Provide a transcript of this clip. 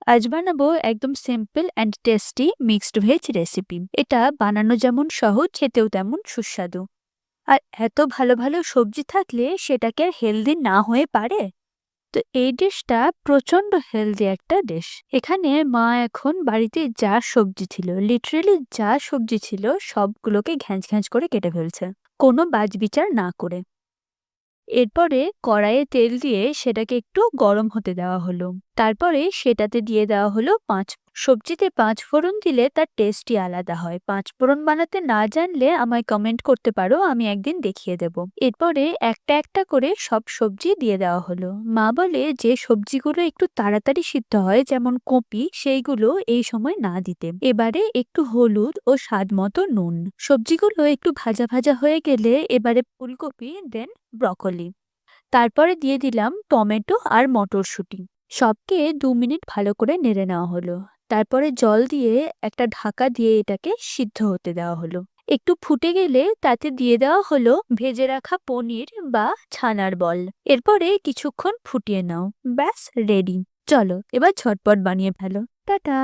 আজ বানাবো একদম simple and tasty mixed veg recipe. এটা বানানো যেমন সহজ, খেতেও তেমন সুস্বাদু। আর এত ভালো ভালো সবজি থাকলে সেটাকে আর হেলদি না হয়ে পারে? তো এই ডিশটা প্রচন্ড হেলদি একটা ডিশ। এখানে মা এখন বাড়িতে যা সবজি ছিল, লিটারেলি যা সবজি ছিল, সবগুলোকে ঘ্যাঁচ ঘ্যাঁচ করে কেটে ফেলছে, কোনো বাজবিচার না করে। এরপরে কড়াইয়ে তেল দিয়ে সেটাকে একটু গরম হতে দেওয়া হলো। তারপরে সেটাতে দিয়ে দেওয়া হলো সবজিতে ৫ ফোড়ন দিলে তার টেস্টই আলাদা হয়। ৫ ফোড়ন বানাতে না জানলে আমায় কমেন্ট করতে পারো, আমি একদিন দেখিয়ে দেব। এরপরে একটা একটা করে সব সবজি দিয়ে দেওয়া হলো। মা বলে যে সবজিগুলো একটু তাড়াতাড়ি সিদ্ধ হয়, যেমন কপি, সেইগুলো এই সময় না দিতে। এবারে একটু হলুদ ও স্বাদ মতো নুন। সবজিগুলো একটু ভাজা ভাজা হয়ে গেলে এবারে ফুলকপি, দেন ব্রকলি। তারপরে দিয়ে দিলাম টমেটো আর মটরশুঁটি। সবকে ২ মিনিট ভালো করে নেড়ে নেওয়া হলো। তারপরে জল দিয়ে একটা ঢাকা দিয়ে এটাকে সিদ্ধ হতে দেওয়া হলো। একটু ফুটে গেলে তাতে দিয়ে দেওয়া হলো ভেজে রাখা পনির বা ছানার বল। এরপরে কিছুক্ষণ ফুটিয়ে নাও, ব্যাস রেডি। চলো এবার ঝটপট বানিয়ে ফেলো। টাটা।